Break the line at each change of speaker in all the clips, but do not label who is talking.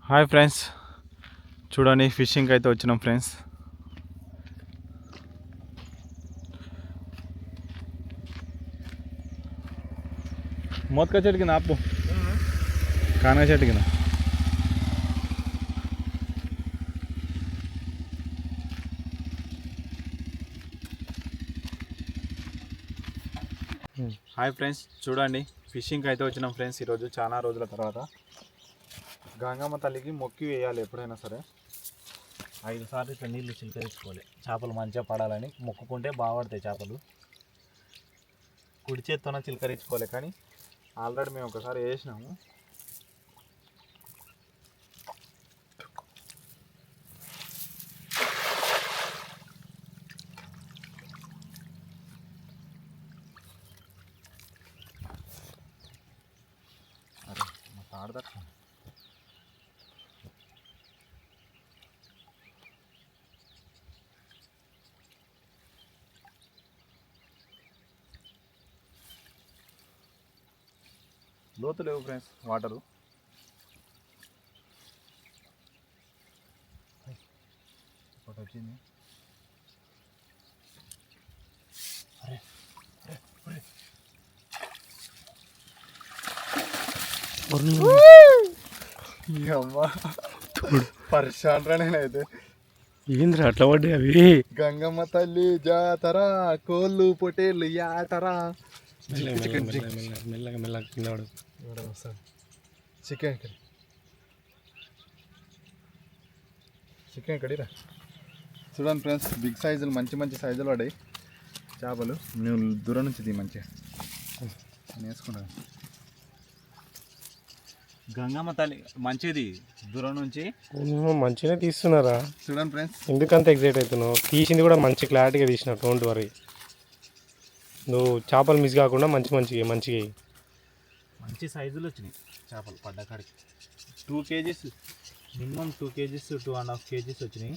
Hi friends, చూడండి ఫిషింగ్కి అయితే వచ్చినాం ఫ్రెండ్స్. మోత్కా చెట్టు కింద ఆపు, కానగా చెట్టు కింద. హాయ్ ఫ్రెండ్స్, చూడండి ఫిషింగ్కి అయితే వచ్చినాం ఫ్రెండ్స్. ఈరోజు చాలా రోజుల తర్వాత గంగమ్మ తల్లికి మొక్కి వేయాలి ఎప్పుడైనా సరే. 5 సార్లు ఇట్లా నీళ్ళు చిలకరించుకోవాలి, చేపలు మంచిగా పడాలని మొక్కుకుంటే బాగుపడతాయి చేపలు. కుడి చేత్తోనే చిలకరించుకోవాలి, కానీ ఆల్రెడీ మేము ఒకసారి వేసినాము. అరే మా తాడదా లోతు లేవు ఫ్రెండ్స్ వాటరు. ఒకటి వచ్చింది. అరే అమ్మా పరిశాంత్రా. నేనైతే
ఏంద్రా అట్లా పడ్డాయి అవి?
గంగమ్మ తల్లి జాతర, కోళ్ళు పొటేళ్ళు యాతరా.
మెల్లగా మెల్లగా తిన్నాడు.
చికెన్ కడిరా. చూడండి ఫ్రెండ్స్, బిగ్ సైజులు, మంచి మంచి సైజులు పడాయి చేపలు. నువ్వు దూరం నుంచి తీ మంచిగా వేసుకున్నాను. గంగమ్మ తల్లి మంచిది, దూరం నుంచి
మంచిగా తీస్తున్నారా?
చూడండి ఫ్రెండ్స్,
ఎందుకంత ఎగ్జైట్ అవుతున్నావు? తీసింది కూడా మంచి క్లారిటీగా తీసినావు. డోంట్ వరీ, నువ్వు చేపలు మిస్ కాకుండా మంచిగా
మంచి సైజులు వచ్చినాయి చేపలు పడ్డకాడికి. 2 kgs మినిమం, 2 kgs 2.5 kgs వచ్చినాయి.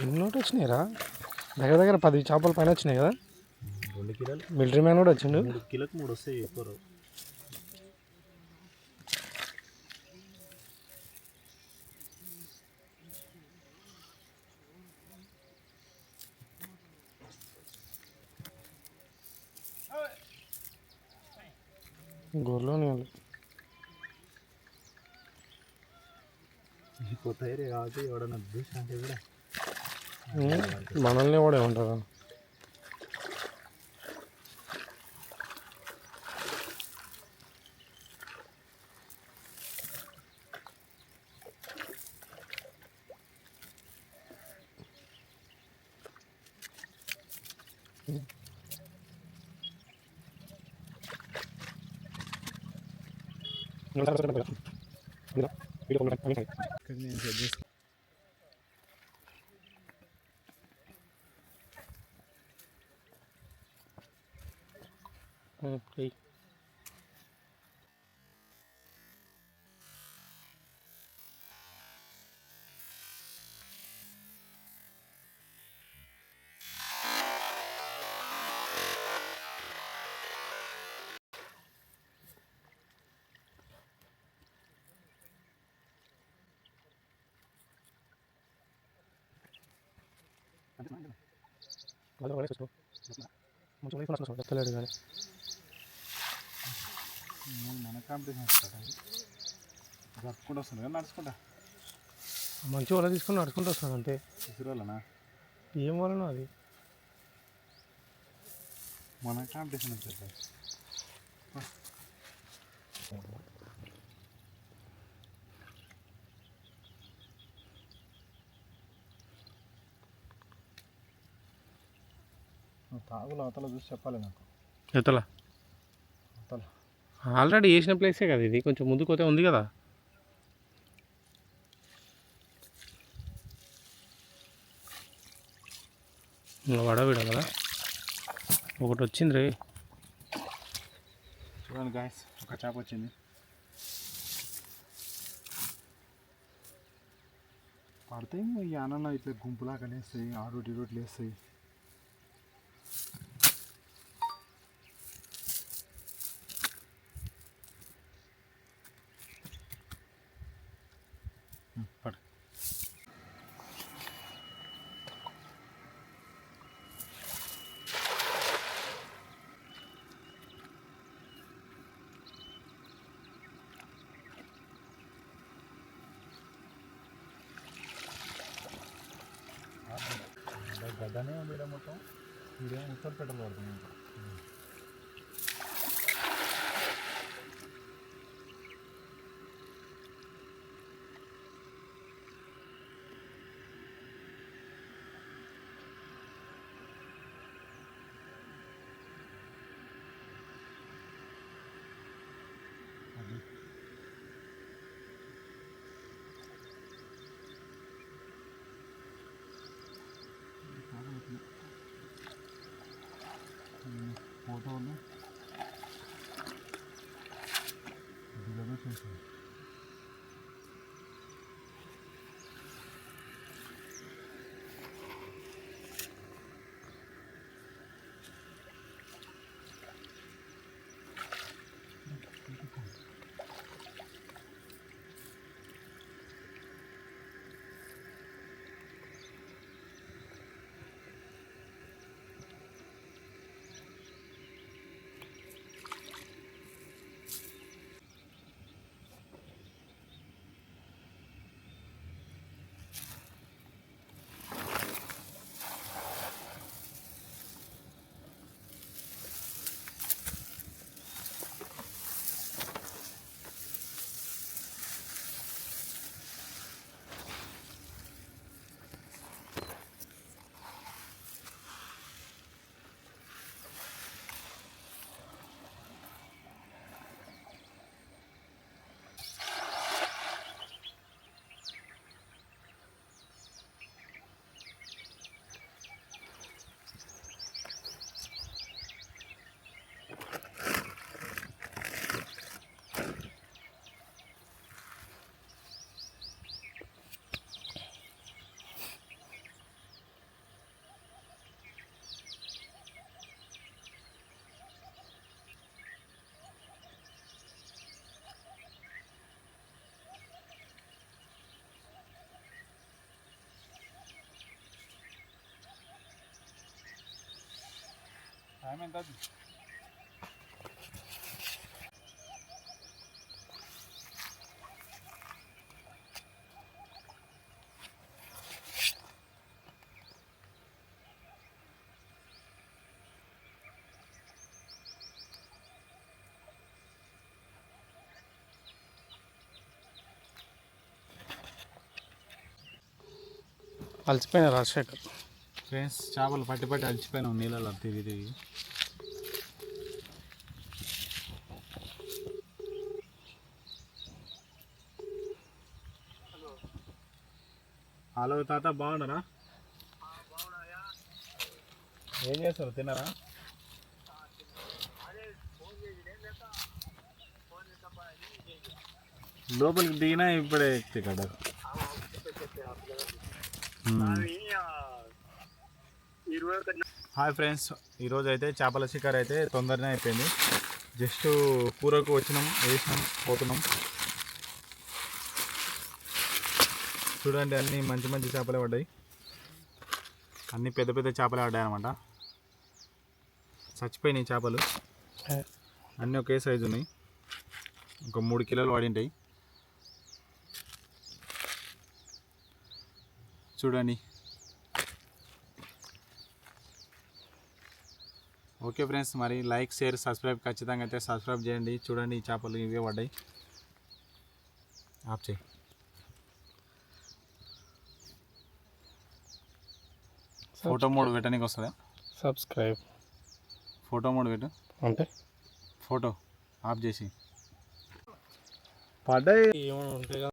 ఎన్నో వచ్చినాయిరా, దగ్గర 10 చేపల పైన వచ్చినాయి కదా.
2 కిలోలు.
మిలిటరీ మ్యాన్ కూడా వచ్చిండు.
3 కిలోకి 3 వస్తాయి ఎక్కువ.
గొర్రెలు
కొత్త ఏరియా కాబట్టి ఎవడన్నా చూసినా అంటే కూడా
మనల్ని కూడా ఉంటారు. మన కాంపిటీషన్ జరుపుకుంటూ వస్తుంది కదా నడుచుకుంటా. మంచి వాళ్ళ తీసుకొని నడుచుకుంటూ వస్తాను అంతే.
ఇసురోళ్ళనా
ఏం వాళ్ళనో అది
మన కాంపిటీషన్ వచ్చేది. తాగులు అవతల చూసి చెప్పాలి నాకు.
ఎత్తలా ఆల్రెడీ వేసిన ప్లేసే కదా ఇది, కొంచెం ముందుకు పోతే ఉంది కదా. వడవిడ కదా ఒకటి వచ్చింది రే.
చూడండి గాయస్, ఒక చేప వచ్చింది. పడితే ఈ అన్న ఇట్లా గుంపులాగా లేస్తాయి, ఆరోటి రోట్లు వేస్తాయి. పడు. గడ్డనే ఉంది మొత్తం. ఇదేమో ఉత్తర పెట్టలు పడుతుంది ఇంకా. ఫోటోలు ఇదిగో చూసాను. టైం ఎంత?
అలసిపోయిన రాజశేఖర్.
ఫ్రెండ్స్, చేపలు పట్టి పట్టి అలసిపోయినాం నీళ్ళలో తిరిగి తిరిగి. హలో తాత, బాగున్నారా? ఏం చేస్తారు, తిన్నారా? లోపలికి దిగినా ఇప్పుడే ఎక్కితే కదా. హాయ్ ఫ్రెండ్స్, ఈరోజు అయితే చేపల షికారు అయితే తొందరనే అయిపోయింది. జస్ట్ కూరకు వచ్చినాం, వేసినాం, పోతున్నాం. చూడండి, అన్నీ మంచి మంచి చేపలే పడ్డాయి. అన్నీ పెద్ద పెద్ద చేపలే పడ్డాయి అనమాట. చచ్చిపోయినాయి చేపలు అన్నీ ఒకే సైజు ఉన్నాయి. ఒక 3 కిలోలు పడింటాయి. చూడండి. ఓకే ఫ్రెండ్స్, మరి లైక్, షేర్, సబ్స్క్రైబ్ ఖచ్చితంగా అయితే సబ్స్క్రైబ్ చేయండి. చూడండి, ఈ చేపలు ఇవే పడ్డాయి. ఆఫ్ చేయి. ఫోటో మోడ్ పెట్టడానికి వస్తుందా?
సబ్స్క్రైబ్
ఫోటో మోడ్ పెట్టు.
అంటే
ఫోటో ఆఫ్ చేసి పడ్డాయి.
ఏమైనా ఉంటాయి కదా.